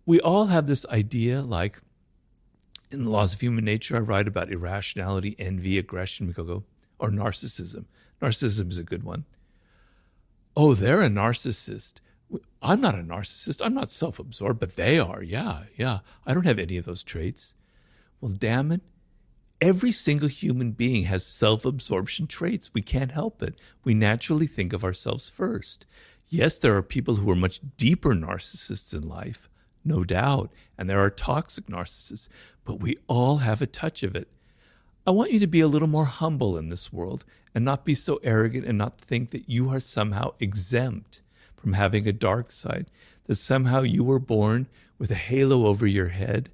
we all have this idea, like in the Laws of Human Nature, I write about irrationality, envy, aggression, or narcissism. Narcissism is a good one. Oh, they're a narcissist. I'm not a narcissist. I'm not self-absorbed, but they are. Yeah. I don't have any of those traits. Well, damn it. Every single human being has self-absorption traits. We can't help it. We naturally think of ourselves first. Yes, there are people who are much deeper narcissists in life, no doubt, and there are toxic narcissists, but we all have a touch of it. I want you to be a little more humble in this world and not be so arrogant and not think that you are somehow exempt from having a dark side, that somehow you were born with a halo over your head,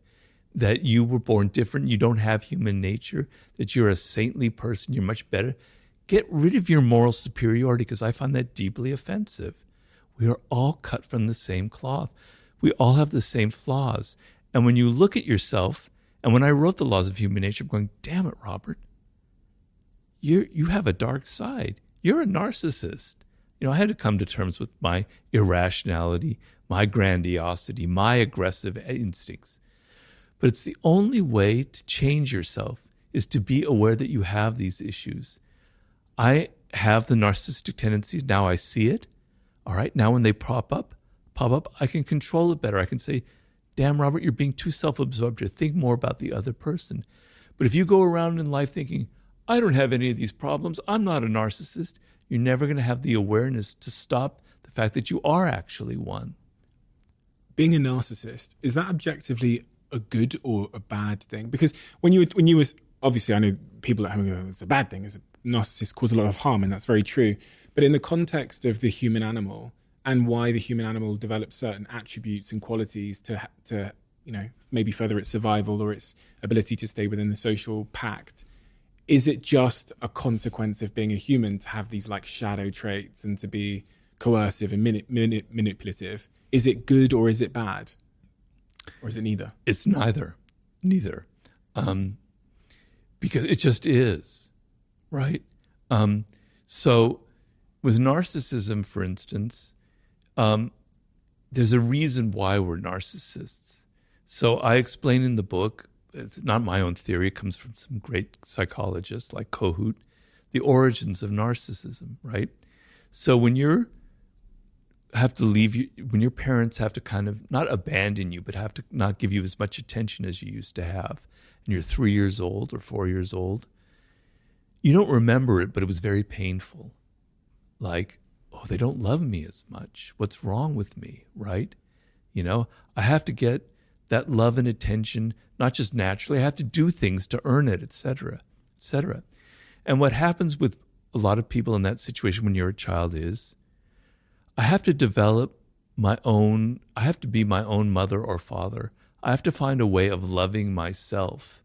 that you were born different, you don't have human nature, that you're a saintly person, you're much better. Get rid of your moral superiority, because I find that deeply offensive. We are all cut from the same cloth. We all have the same flaws. And when you look at yourself, and when I wrote the Laws of Human Nature, I'm going, damn it, Robert, you have a dark side. You're a narcissist. I had to come to terms with my irrationality, my grandiosity, my aggressive instincts. But it's the only way to change yourself is to be aware that you have these issues. I have the narcissistic tendencies. Now I see it. All right. Now when they pop up, I can control it better. I can say, damn, Robert, you're being too self-absorbed. Think more about the other person. But if you go around in life thinking, I don't have any of these problems, I'm not a narcissist, you're never going to have the awareness to stop the fact that you are actually one. Being a narcissist, is that objectively a good or a bad thing? Because when you was, obviously I know people at home go, it's a bad thing, it's a narcissist cause a lot of harm, and that's very true. But in the context of the human animal and why the human animal develops certain attributes and qualities to maybe further its survival or its ability to stay within the social pact, is it just a consequence of being a human to have these like shadow traits and to be coercive and manipulative? Is it good or is it bad? Or is it neither? It's neither. Because it just is, right? So with narcissism, for instance, there's a reason why we're narcissists. So I explain in the book, it's not my own theory, it comes from some great psychologists like Kohut, the origins of narcissism, right? So when your parents have to kind of not abandon you, but have to not give you as much attention as you used to have, and you're 3 years old or 4 years old, you don't remember it, but it was very painful. Like, oh, they don't love me as much. What's wrong with me, right? I have to get that love and attention, not just naturally. I have to do things to earn it, et cetera, et cetera. And what happens with a lot of people in that situation when you're a child is, I have to develop I have to be my own mother or father. I have to find a way of loving myself.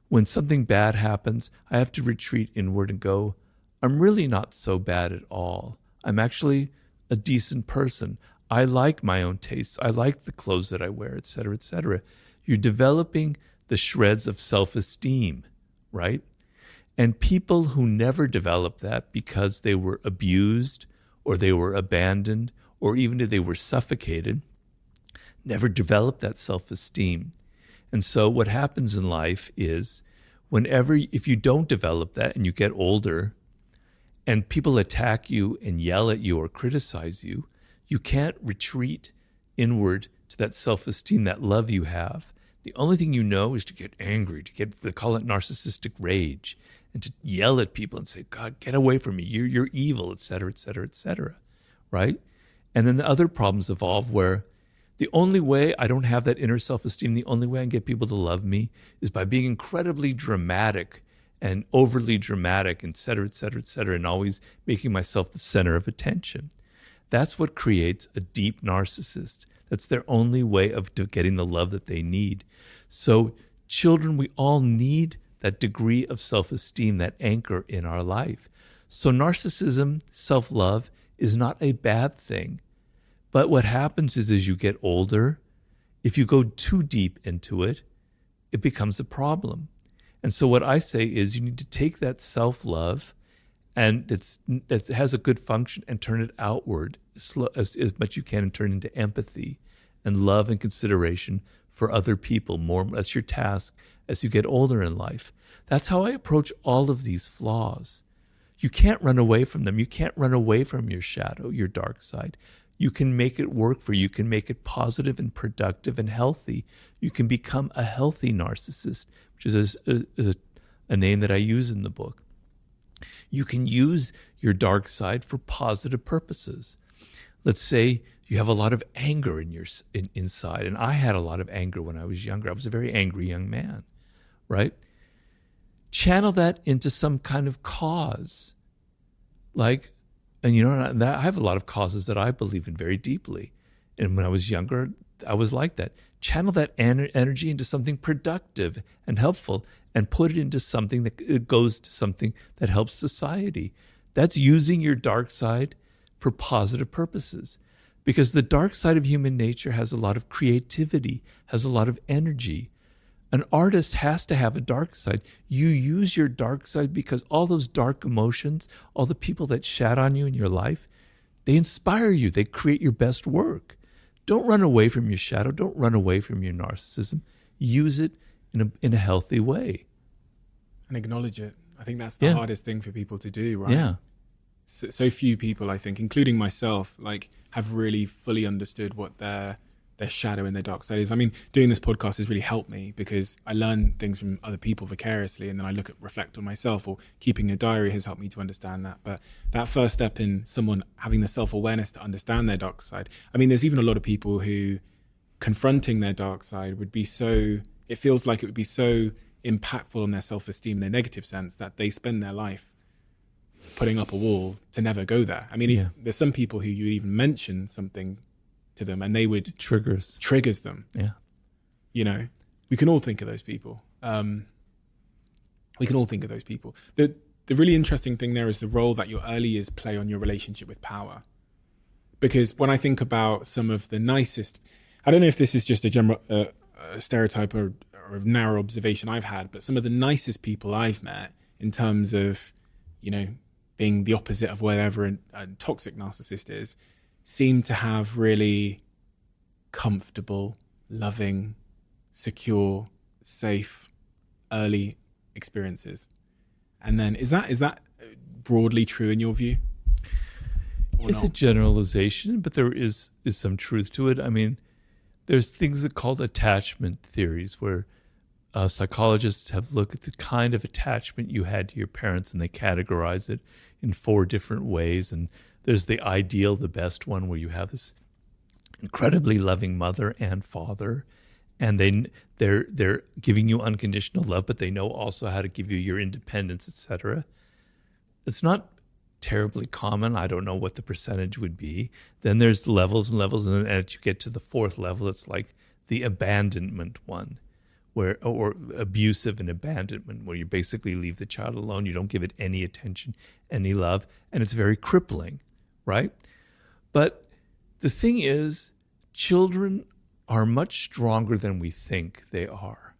When something bad happens, I have to retreat inward and go, I'm really not so bad at all. I'm actually a decent person. I like my own tastes. I like the clothes that I wear, et cetera, et cetera. You're developing the shreds of self-esteem, right? And people who never develop that because they were abused or they were abandoned or even if they were suffocated, never develop that self-esteem. And so what happens in life is if you don't develop that and you get older and people attack you and yell at you or criticize you, you can't retreat inward to that self-esteem, that love you have. The only thing you know is to get angry, they call it narcissistic rage, and to yell at people and say, God, get away from me, you're evil, et cetera, et cetera, et cetera, right? And then the other problems evolve where the only way I don't have that inner self-esteem, the only way I can get people to love me is by being incredibly dramatic and overly dramatic, et cetera, et cetera, et cetera, and always making myself the center of attention. That's what creates a deep narcissist. That's their only way of getting the love that they need. So children, we all need that degree of self-esteem, that anchor in our life. So narcissism, self-love, is not a bad thing. But what happens is as you get older, if you go too deep into it, it becomes a problem. And so what I say is you need to take that self-love and that has a good function and turn it outward as much you can and turn it into empathy and love and consideration for other people. More, that's your task as you get older in life. That's how I approach all of these flaws. You can't run away from them. You can't run away from your shadow, your dark side. You can make it work for you. You can make it positive and productive and healthy. You can become a healthy narcissist, which is a name that I use in the book. You can use your dark side for positive purposes. Let's say you have a lot of anger inside, and I had a lot of anger when I was younger. I was a very angry young man, right? Channel that into some kind of cause. And I have a lot of causes that I believe in very deeply. And when I was younger, I was like that. Channel that energy into something productive and helpful, and put it into something that goes to something that helps society. That's using your dark side for positive purposes. Because the dark side of human nature has a lot of creativity, has a lot of energy. An artist has to have a dark side. You use your dark side because all those dark emotions, all the people that shat on you in your life, they inspire you. They create your best work. Don't run away from your shadow. Don't run away from your narcissism. Use it in a healthy way. And acknowledge it. I think that's the hardest thing for people to do, right? Yeah. So few people, I think, including myself, have really fully understood what their shadow and their dark side is. I mean, doing this podcast has really helped me because I learn things from other people vicariously, and then I reflect on myself, or keeping a diary has helped me to understand that. But that first step in someone having the self-awareness to understand their dark side. I mean, there's even a lot of people who confronting their dark side it feels like it would be so impactful on their self-esteem in a negative sense that they spend their life putting up a wall to never go there. I mean, there's some people who you even mention something to them and they would triggers them. Yeah. We can all think of those people. The really interesting thing there is the role that your early years play on your relationship with power. Because when I think about some of the nicest, I don't know if this is just a general stereotype or a narrow observation I've had, but some of the nicest people I've met in terms of, being the opposite of whatever a toxic narcissist is, seem to have really comfortable, loving, secure, safe, early experiences. And then is that broadly true in your view? It's a generalization, but there is some truth to it. I mean, there's things that are called attachment theories, where psychologists have looked at the kind of attachment you had to your parents, and they categorize it in 4 different ways. And there's the ideal, the best one, where you have this incredibly loving mother and father, and they're giving you unconditional love, but they know also how to give you your independence, etc. It's not terribly common. I don't know what the percentage would be. Then there's levels and levels, and then as you get to the 4th level, it's like the abandonment one, or abusive and abandonment, where you basically leave the child alone. You don't give it any attention, any love, and it's very crippling, right? But the thing is, children are much stronger than we think they are.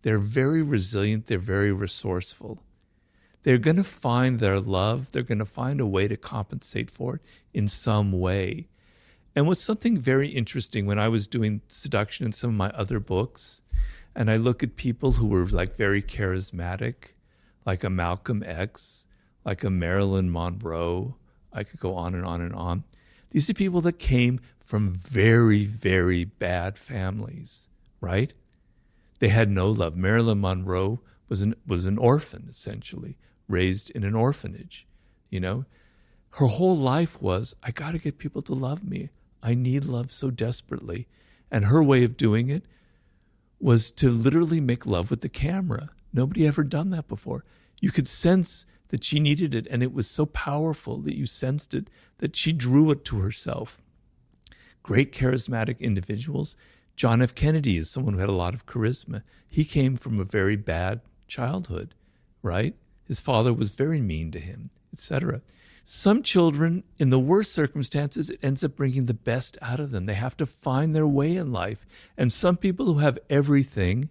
They're very resilient. They're very resourceful. They're going to find their love. They're going to find a way to compensate for it in some way. And what's something very interesting, when I was doing seduction in some of my other books, and I look at people who were very charismatic, like a Malcolm X, like a Marilyn Monroe, I could go on and on and on. These are people that came from very, very bad families, right? They had no love. Marilyn Monroe was an orphan, essentially, raised in an orphanage, Her whole life was, I got to get people to love me. I need love so desperately. And her way of doing it was to literally make love with the camera. Nobody ever done that before. You could sense that she needed it, and it was so powerful that you sensed it, that she drew it to herself. Great charismatic individuals. John F. Kennedy is someone who had a lot of charisma. He came from a very bad childhood, right? His father was very mean to him, etc. Some children, in the worst circumstances, it ends up bringing the best out of them. They have to find their way in life. And some people who have everything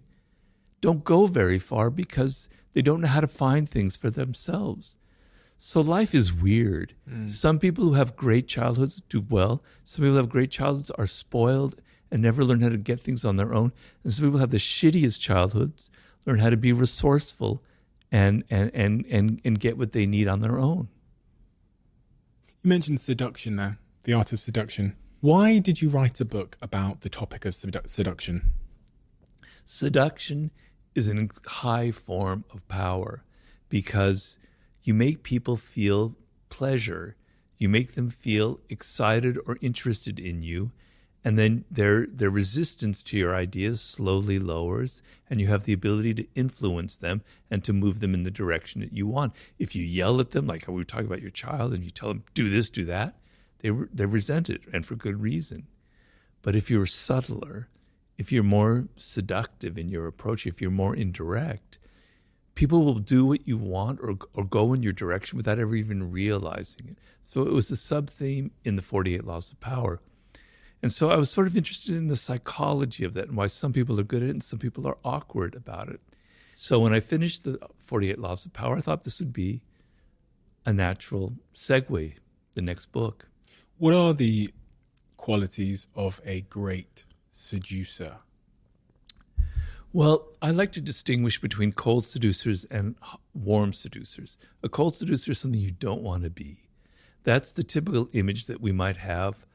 don't go very far because they don't know how to find things for themselves. So life is weird. Some people who have great childhoods do well. Some people who have great childhoods are spoiled and never learn how to get things on their own. And some people have the shittiest childhoods, learn how to be resourceful and get what they need on their own. You mentioned seduction there, the art of seduction. Why did you write a book about the topic of seduction? Seduction is a high form of power because you make people feel pleasure. You make them feel excited or interested in you, and then their resistance to your ideas slowly lowers, and you have the ability to influence them and to move them in the direction that you want. If you yell at them, like how we were talking about your child, and you tell them, do this, do that, they resent it, and for good reason. But if you're subtler, if you're more seductive in your approach, if you're more indirect, people will do what you want or go in your direction without ever even realizing it. So it was a sub-theme in the 48 Laws of Power. And so I was sort of interested in the psychology of that and why some people are good at it and some people are awkward about it. So when I finished the 48 Laws of Power, I thought this would be a natural segue, the next book. What are the qualities of a great seducer? Well, I like to distinguish between cold seducers and warm seducers. A cold seducer is something you don't want to be. That's the typical image that we might have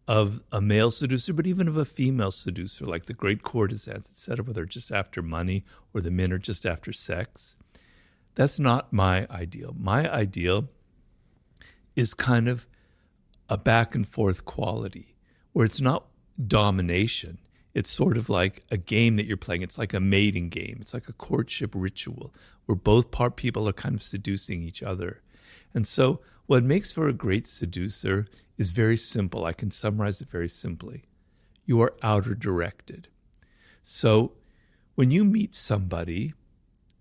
of a male seducer, but even of a female seducer, like the great courtesans, etc., where they're just after money or the men are just after sex. That's not my ideal. My ideal is kind of a back and forth quality where it's not domination. It's sort of like a game that you're playing. It's like a mating game. It's like a courtship ritual where both people are kind of seducing each other. And so what makes for a great seducer is very simple. I can summarize it very simply. You are outer directed. So when you meet somebody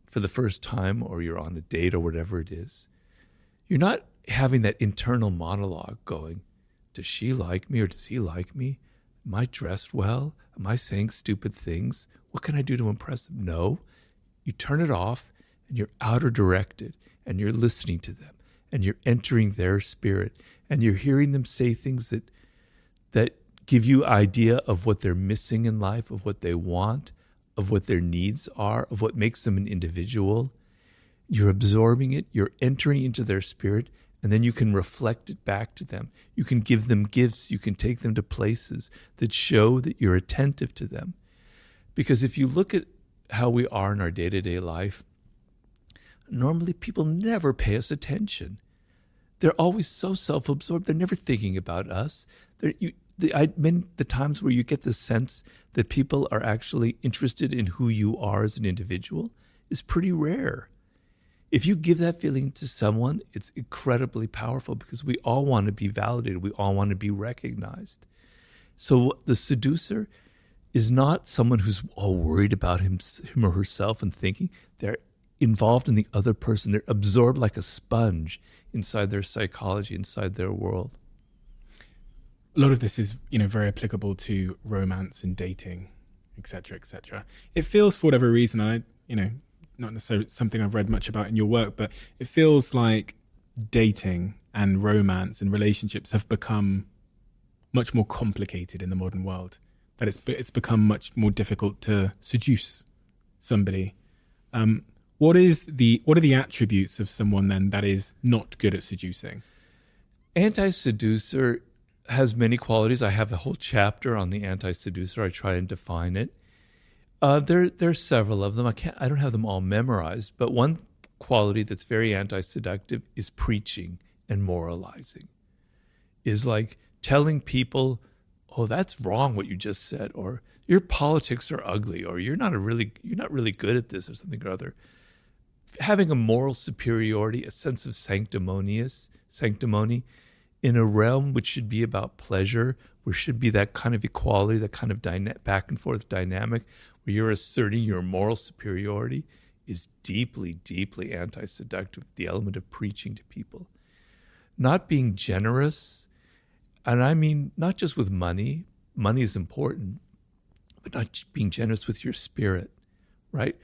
for the first time or you're on a date or whatever it is, you're not having that internal monologue going, does she like me or does he like me? Am I dressed well? Am I saying stupid things? What can I do to impress them? No. You turn it off and you're outer directed and you're listening to them and you're entering their spirit and you're hearing them say things that give you idea of what they're missing in life, of what they want, of what their needs are, of what makes them an individual. You're absorbing it, you're entering into their spirit, and then you can reflect it back to them. You can give them gifts. You can take them to places that show that you're attentive to them. Because if you look at how we are in our day-to-day life, normally people never pay us attention. They're always so self-absorbed. They're never thinking about us. The times where you get the sense that people are actually interested in who you are as an individual is pretty rare. If you give that feeling to someone, it's incredibly powerful because we all want to be validated. We all want to be recognized. So the seducer is not someone who's all worried about him or herself and thinking. They're involved in the other person. They're absorbed like a sponge inside their psychology, inside their world. A lot of this is, very applicable to romance and dating, etc., etc. It feels, for whatever reason, not necessarily something I've read much about in your work, but it feels like dating and romance and relationships have become much more complicated in the modern world. That it's become much more difficult to seduce somebody. What are the attributes of someone then that is not good at seducing? Anti-seducer has many qualities. I have a whole chapter on the anti-seducer. I try and define it. There's several of them. I don't have them all memorized, but one quality that's very anti-seductive is preaching and moralizing. Is like telling people, "Oh, that's wrong what you just said," or "Your politics are ugly," or you're not really good at this," or something or other. Having a moral superiority, a sense of sanctimony in a realm which should be about pleasure, where should be that kind of equality, that kind of back and forth dynamic, where you're asserting your moral superiority, is deeply, deeply anti-seductive, the element of preaching to people. Not being generous, and I mean not just with money is important, but not being generous with your spirit, right?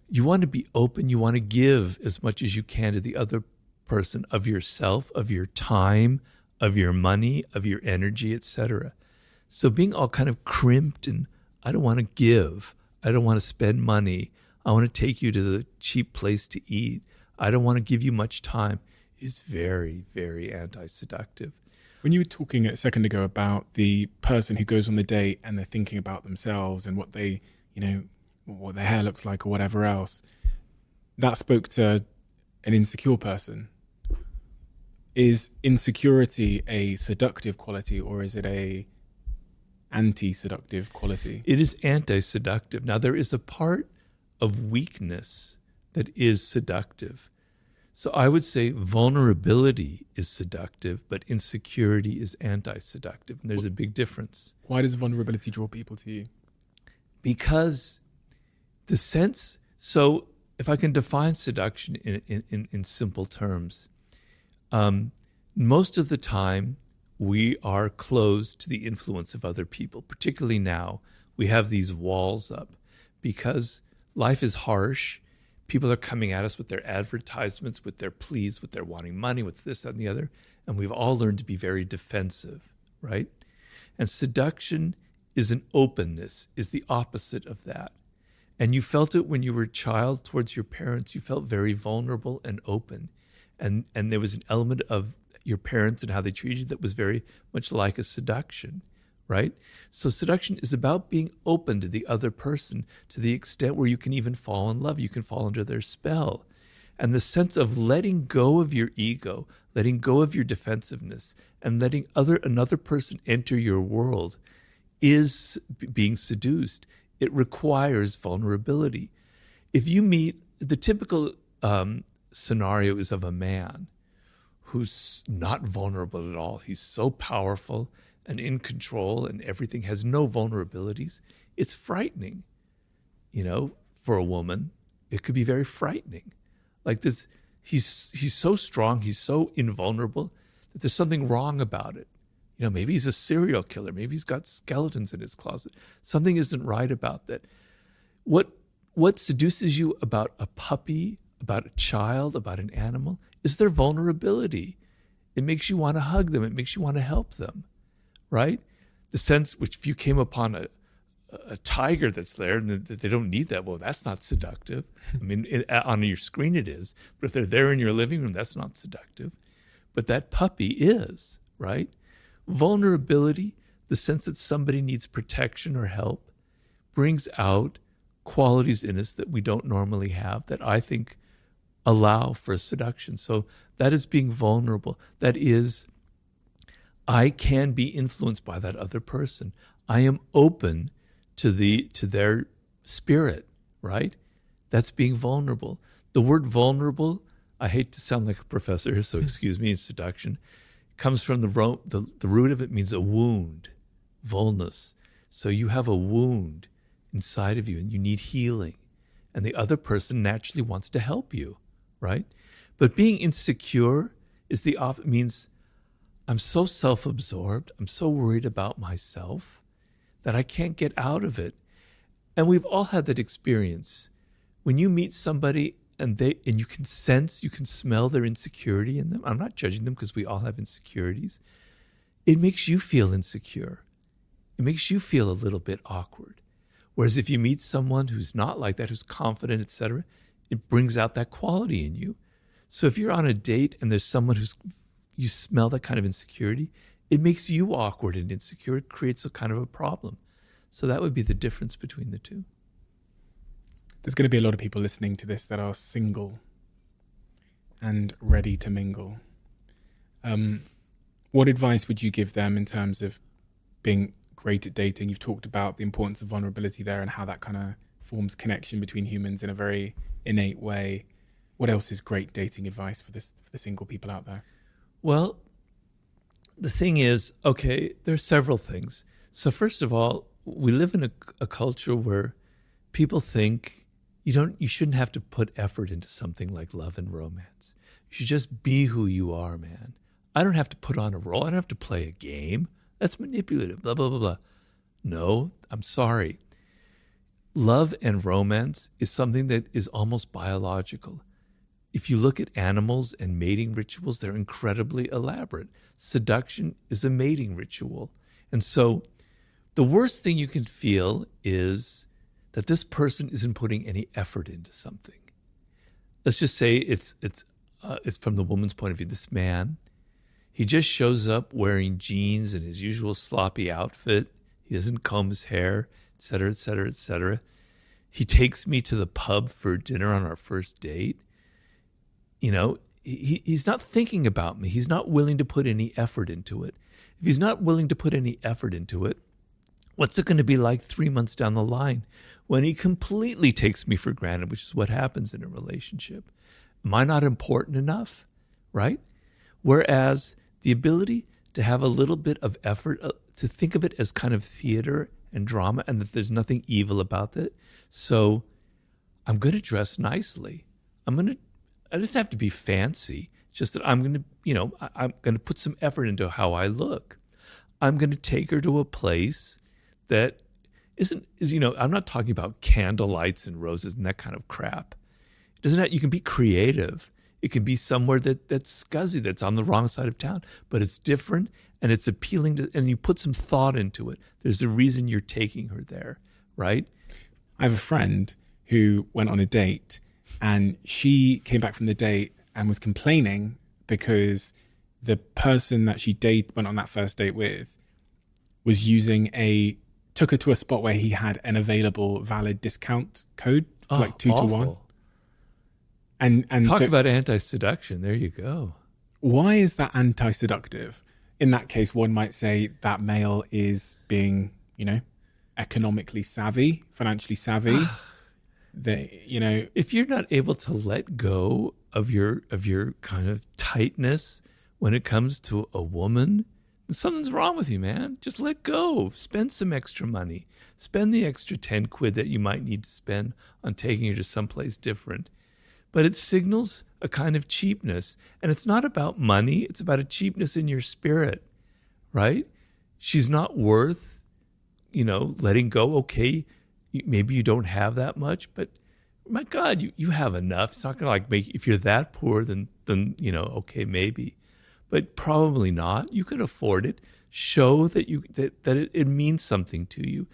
You want to be open, you want to give as much as you can to the other person of yourself, of your time, of your money, of your energy, etc. So being all kind of crimped and I don't want to give, I don't want to spend money, I want to take you to the cheap place to eat, I don't want to give you much time is very, very anti-seductive. When you were talking a second ago about the person who goes on the date and they're thinking about themselves and what they, what their hair looks like or whatever else, that spoke to an insecure person. Is insecurity a seductive quality or is it a anti-seductive quality? It is anti-seductive. Now, there is a part of weakness that is seductive. So I would say vulnerability is seductive, but insecurity is anti-seductive. And there's a big difference. Why does vulnerability draw people to you? Because the sense, so if I can define seduction in simple terms, most of the time we are closed to the influence of other people, particularly now. We have these walls up because life is harsh. People are coming at us with their advertisements, with their pleas, with their wanting money, with this, that, and the other. And we've all learned to be very defensive, right? And seduction is an openness, is the opposite of that. And you felt it when you were a child towards your parents. You felt very vulnerable and open. And there was an element of your parents and how they treated you that was very much like a seduction, right? So seduction is about being open to the other person to the extent where you can even fall in love. You can fall under their spell. And the sense of letting go of your ego, letting go of your defensiveness, and letting another person enter your world is being seduced. It requires vulnerability. If you meet, the typical scenario is of a man who's not vulnerable at all. He's so powerful and in control and everything, has no vulnerabilities. It's frightening, for a woman. It could be very frightening. Like this, he's so strong, he's so invulnerable that there's something wrong about it. Maybe he's a serial killer. Maybe he's got skeletons in his closet. Something isn't right about that. What seduces you about a puppy, about a child, about an animal, is their vulnerability. It makes you want to hug them. It makes you want to help them, right? The sense which if you came upon a tiger that's there and they don't need that, well, that's not seductive. I mean, on your screen it is, but if they're there in your living room, that's not seductive. But that puppy is, right? Vulnerability, the sense that somebody needs protection or help, brings out qualities in us that we don't normally have that I think allow for seduction. So that is being vulnerable. That is, I can be influenced by that other person. I am open to their spirit, right? That's being vulnerable. The word vulnerable, I hate to sound like a professor here, so excuse me, in seduction, comes from the root of it means a wound, vulnus. So you have a wound inside of you and you need healing. And the other person naturally wants to help you, right? But being insecure is means I'm so self-absorbed, I'm so worried about myself that I can't get out of it. And we've all had that experience. When you meet somebody and you can sense, you can smell their insecurity in them. I'm not judging them because we all have insecurities. It makes you feel insecure. It makes you feel a little bit awkward. Whereas if you meet someone who's not like that, who's confident, etc., it brings out that quality in you. So if you're on a date and there's someone you smell that kind of insecurity, it makes you awkward and insecure. It creates a kind of a problem. So that would be the difference between the two. There's going to be a lot of people listening to this that are single and ready to mingle. What advice would you give them in terms of being great at dating? You've talked about the importance of vulnerability there and how that kind of forms connection between humans in a very innate way. What else is great dating advice for the single people out there? Well, the thing is, okay, there's several things. So first of all, we live in a culture where people think you shouldn't have to put effort into something like love and romance. You should just be who you are, man. I don't have to put on a role. I don't have to play a game. That's manipulative, blah, blah, blah, blah. No, I'm sorry. Love and romance is something that is almost biological. If you look at animals and mating rituals, they're incredibly elaborate. Seduction is a mating ritual. And so The worst thing you can feel is that this person isn't putting any effort into something. Let's just say it's from the woman's point of view. This man, he just shows up wearing jeans and his usual sloppy outfit. He doesn't comb his hair, et cetera, et cetera, et cetera. He takes me to the pub for dinner on our first date. You know, he's not thinking about me. He's not willing to put any effort into it. If he's not willing to put any effort into it, what's it going to be like 3 months down the line when he completely takes me for granted, which is what happens in a relationship? Am I not important enough, right? Whereas the ability to have a little bit of effort, to think of it as kind of theater and drama, and that there's nothing evil about it. So I'm going to dress nicely. I just have to be fancy. It's just that I'm going to put some effort into how I look. I'm going to take her to a place that I'm not talking about candlelights and roses and that kind of crap. It doesn't have, you can be creative. It can be somewhere that's scuzzy, that's on the wrong side of town, but it's different and it's appealing to, and you put some thought into it. There's a reason you're taking her there, right? I have a friend who went on a date and she came back from the date and was complaining because the person that she went on that first date with was took her to a spot where he had an available valid discount code for like 2 to 1. And talk about anti-seduction. There you go. Why is that anti-seductive? In that case, one might say that male is being, economically savvy, financially savvy. If you're not able to let go of your kind of tightness when it comes to a woman, then something's wrong with you, man. Just let go. Spend some extra money. Spend the extra 10 quid that you might need to spend on taking her to someplace different. But it signals a kind of cheapness. And it's not about money. It's about a cheapness in your spirit, right? She's not worth, letting go. Okay, maybe you don't have that much, but my God, you have enough. It's not going to make, if you're that poor, then okay, maybe. But probably not. You can afford it. Show that it means something to you.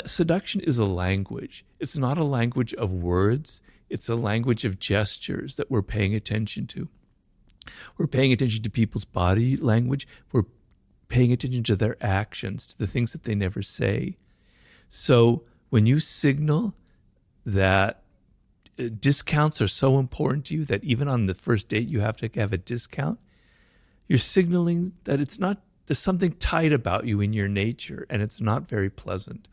Seduction is a language. It's not a language of words. It's a language of gestures that we're paying attention to. We're paying attention to people's body language. We're paying attention to their actions, to the things that they never say. So when you signal that discounts are so important to you that even on the first date you have to have a discount, you're signaling that there's something tight about you in your nature, and it's not very pleasant.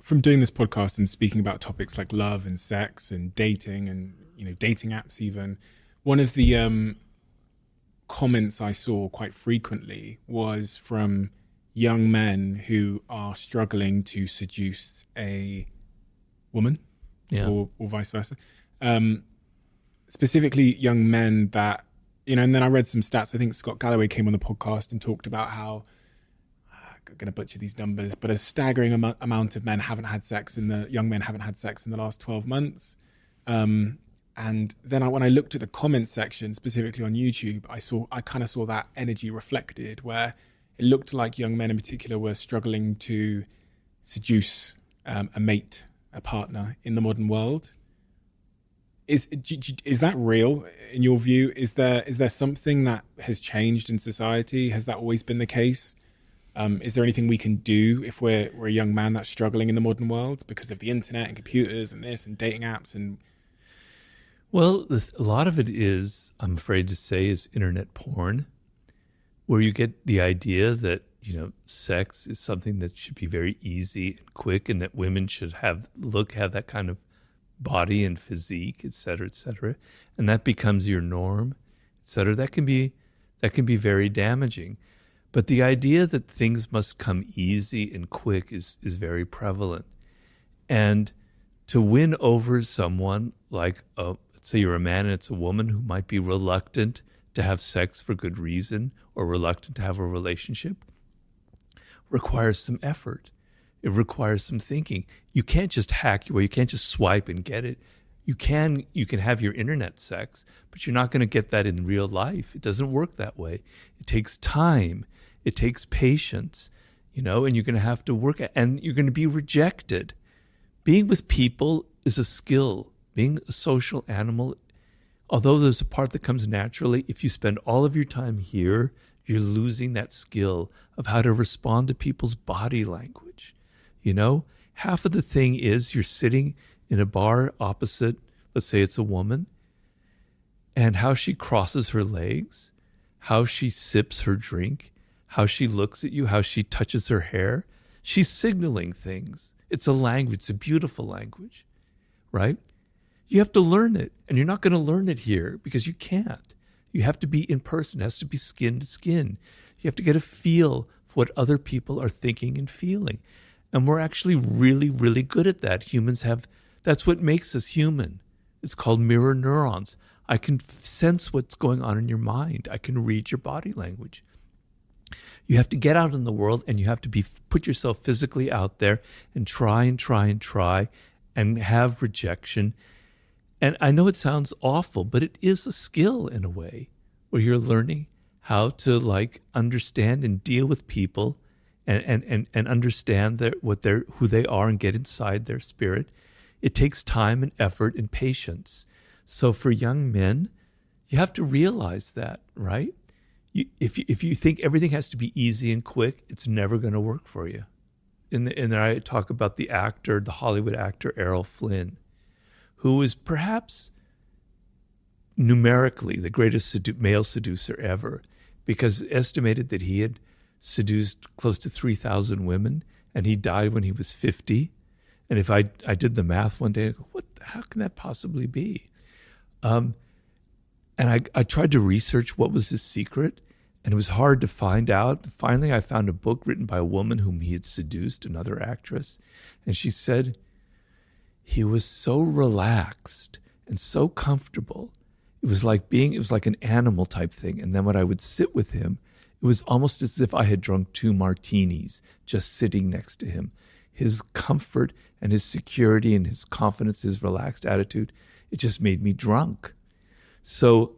From doing this podcast and speaking about topics like love and sex and dating and dating apps even, one of the comments I saw quite frequently was from young men who are struggling to seduce a woman, or vice versa. Specifically young men that, and then I read some stats. I think Scott Galloway came on the podcast and talked about how, I'm going to butcher these numbers, but a staggering amount of young men haven't had sex in the last 12 months. And then when I looked at the comments section, specifically on YouTube, I kind of saw that energy reflected, where it looked like young men in particular were struggling to seduce a mate, a partner in the modern world. Is that real in your view? Is there something that has changed in society? Has that always been the case? Is there anything we can do if we're a young man that's struggling in the modern world because of the internet and computers and this and dating apps? And well, a lot of it is, I'm afraid to say, is internet porn, where you get the idea that sex is something that should be very easy and quick, and that women should have that kind of body and physique, et cetera, and that becomes your norm, et cetera. That can be very damaging. But the idea that things must come easy and quick is very prevalent. And to win over someone like, let's say you're a man and it's a woman who might be reluctant to have sex for good reason or reluctant to have a relationship, requires some effort. It requires some thinking. You can't just hack your way. You can't just swipe and get it. You can have your internet sex, but you're not going to get that in real life. It doesn't work that way. It takes time. It takes patience. and you're going to have to work at, and you're going to be rejected. Being with people is a skill. Being a social animal, although there's a part that comes naturally, if you spend all of your time here, you're losing that skill of how to respond to people's body language. Half of the thing is you're sitting in a bar opposite, let's say it's a woman, and how she crosses her legs, how she sips her drink, how she looks at you, how she touches her hair. She's signaling things. It's a language. It's a beautiful language, right? You have to learn it, and you're not going to learn it here because you can't. You have to be in person. It has to be skin to skin. You have to get a feel for what other people are thinking and feeling. And we're actually really, really good at that. Humans have, that's what makes us human. It's called mirror neurons. I can sense what's going on in your mind. I can read your body language. You have to get out in the world, and you have to put yourself physically out there and try and have rejection. And I know it sounds awful, but it is a skill in a way where you're learning how to understand and deal with people and understand who they are and get inside their spirit. It takes time and effort and patience. So for young men, you have to realize that, right? If you think everything has to be easy and quick, it's never going to work for you. And I talk about the Hollywood actor Errol Flynn, who is perhaps numerically the greatest male seducer ever, because it's estimated that he had seduced close to 3,000 women, and he died when he was 50. And if I did the math one day, I go, how can that possibly be? And I tried to research what was his secret, and it was hard to find out. Finally, I found a book written by a woman whom he had seduced, another actress, and she said he was so relaxed and so comfortable. It was like an animal type thing. And then when I would sit with him, it was almost as if I had drunk 2 martinis just sitting next to him. His comfort and his security and his confidence, his relaxed attitude, it just made me drunk. So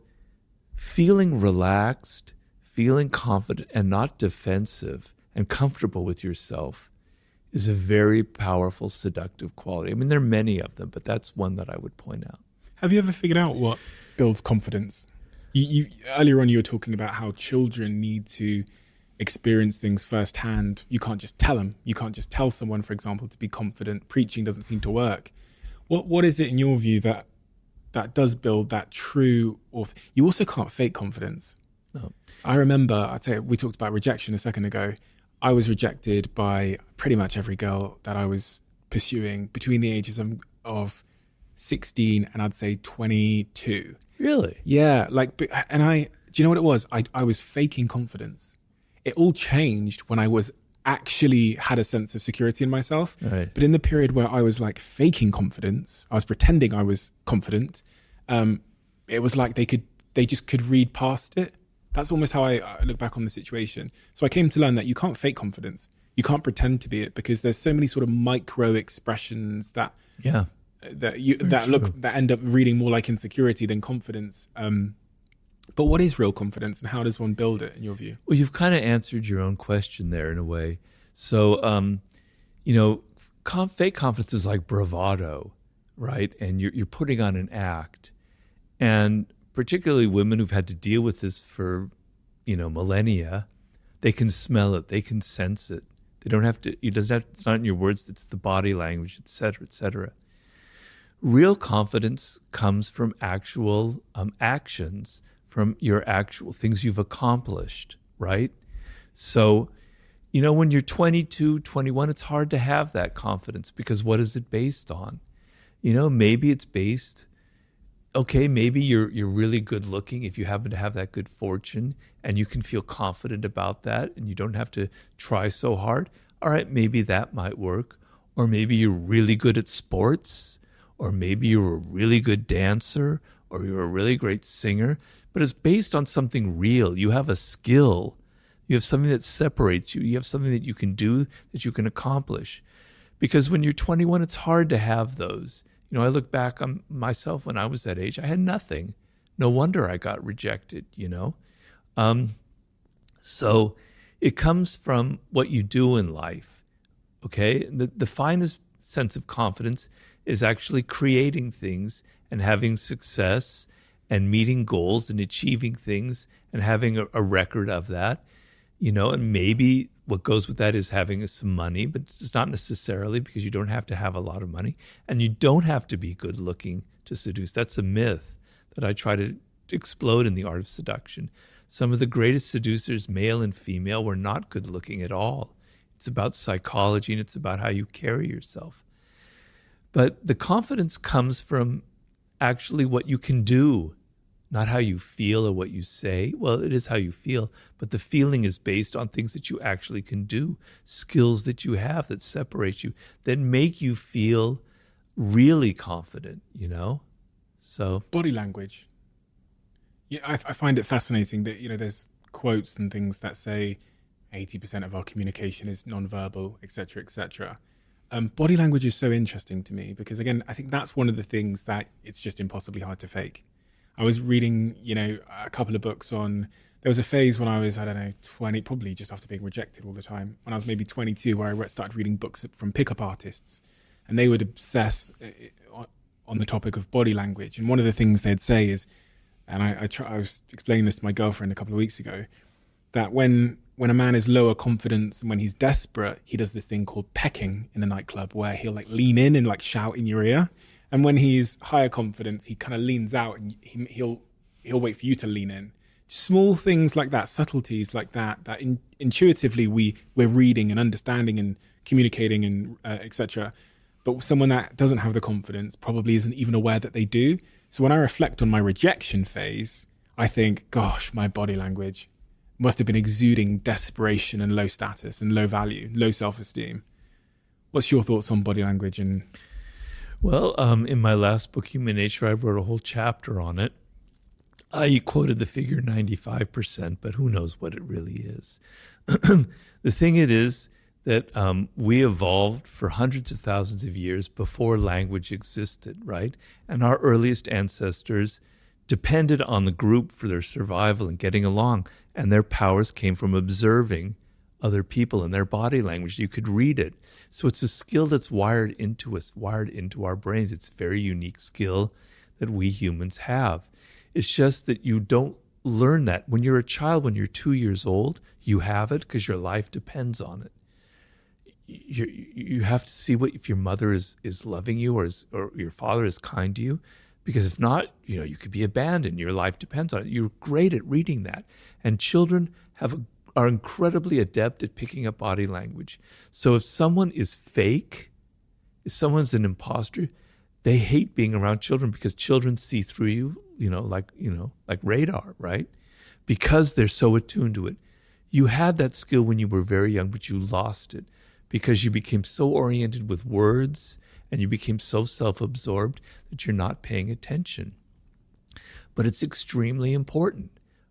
feeling relaxed, feeling confident and not defensive and comfortable with yourself is a very powerful, seductive quality. I mean, there are many of them, but that's one that I would point out. Have you ever figured out what builds confidence? You earlier on, you were talking about how children need to experience things firsthand. You can't just tell them. You can't just tell someone, for example, to be confident. Preaching doesn't seem to work. What is it in your view that does build that true, you also can't fake confidence. No. I remember, we talked about rejection a second ago. I was rejected by pretty much every girl that I was pursuing between the ages of 16 and I'd say 22. Really? Yeah. Do you know what it was? I was faking confidence. It all changed when I was actually had a sense of security in myself. Right. But in the period where I was faking confidence, I was pretending I was confident. It was like they just could read past it. That's almost how I look back on the situation. So I came to learn that you can't fake confidence. You can't pretend to be it, because there's so many sort of micro expressions that end up reading more like insecurity than confidence. But what is real confidence, and how does one build it in your view? Well, you've kind of answered your own question there in a way. So, fake confidence is like bravado, right? And you're putting on an act. And particularly women who've had to deal with this for, millennia, they can smell it, they can sense it. They don't have to, it's not in your words, it's the body language, et cetera, et cetera. Real confidence comes from actual actions, from your actual things you've accomplished, right? So, when you're 22, 21, it's hard to have that confidence, because what is it based on? Maybe it's based, maybe you're really good looking if you happen to have that good fortune and you can feel confident about that and you don't have to try so hard. All right, maybe that might work. Or maybe you're really good at sports, or maybe you're a really good dancer, or you're a really great singer, but it's based on something real. You have a skill. You have something that separates you. You have something that you can do, that you can accomplish. Because when you're 21, it's hard to have those. I look back on myself when I was that age. I had nothing. No wonder I got rejected, So It comes from what you do in life, okay? The finest sense of confidence is actually creating things and having success and meeting goals and achieving things and having a record of that, and maybe what goes with that is having some money, but it's not necessarily, because you don't have to have a lot of money, and you don't have to be good looking to seduce. That's a myth that I try to explode in The Art of Seduction. Some of the greatest seducers, male and female, were not good looking at all. It's about psychology, and it's about how you carry yourself. But the confidence comes from actually what you can do, not how you feel or what you say. Well, it is how you feel, but the feeling is based on things that you actually can do, skills that you have that separate you, that make you feel really confident, So body language. Yeah, I find it fascinating that, there's quotes and things that say 80% of our communication is nonverbal, et cetera, et cetera. Body language is so interesting to me because, again, I think that's one of the things that it's just impossibly hard to fake. I was reading, a couple of books on, there was a phase when I was, 20, probably just after being rejected all the time, when I was maybe 22, where I started reading books from pickup artists, and they would obsess on the topic of body language. And one of the things they'd say is, and I was explaining this to my girlfriend a couple of weeks ago, that when a man is lower confidence and when he's desperate, he does this thing called pecking in a nightclub, where he'll lean in and shout in your ear. And when he's higher confidence, he kind of leans out and he'll wait for you to lean in. Small things like that, subtleties like that intuitively we're reading and understanding and communicating and etc. But someone that doesn't have the confidence probably isn't even aware that they do. So when I reflect on my rejection phase, I think, gosh, my body language must have been exuding desperation and low status and low value, low self-esteem. What's your thoughts on body language? Well, in my last book, Human Nature, I wrote a whole chapter on it. I quoted the figure 95%, but who knows what it really is. The thing it is that we evolved for hundreds of thousands of years before language existed, right? And our earliest ancestors depended on the group for their survival and getting along, and their powers came from observing other people and their body language. You could read it. So it's a skill that's wired into us, wired into our brains. It's a very unique skill that we humans have. It's just that you don't learn that. When you're a child, when you're 2 years old, you have it because your life depends on it. You have to see if your mother is loving you or your father is kind to you, because if not, you could be abandoned. Your life depends on it. You're great at reading that. And children are incredibly adept at picking up body language. So if someone is fake, if someone's an imposter, they hate being around children because children see through you, like radar, right? Because they're so attuned to it. You had that skill when you were very young, but you lost it because you became so oriented with words and you became so self-absorbed that you're not paying attention. But it's extremely important,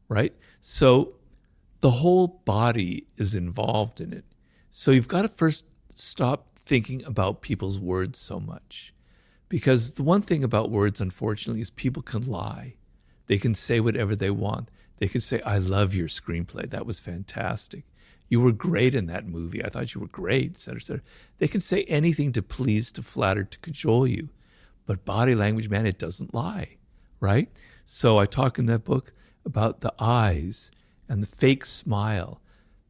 right? So the whole body is involved in it. So you've got to first stop thinking about people's words so much. Because the one thing about words, unfortunately, is people can lie. They can say whatever they want. They could say, I love your screenplay. That was fantastic. You were great in that movie. I thought you were great, et cetera, et cetera. They can say anything to please, to flatter, to cajole you. But body language, man, it doesn't lie, right? So I talk in that book about the eyes and the fake smile.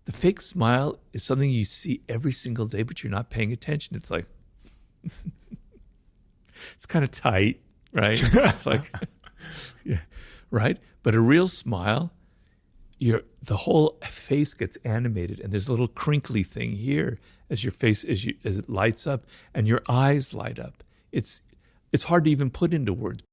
The fake smile is something you see every single day, but you're not paying attention. It's like, it's kind of tight, right? It's like, yeah, right? But a real smile, the whole face gets animated, and there's a little crinkly thing here as your face as it lights up, and your eyes light up. It's hard to even put into words.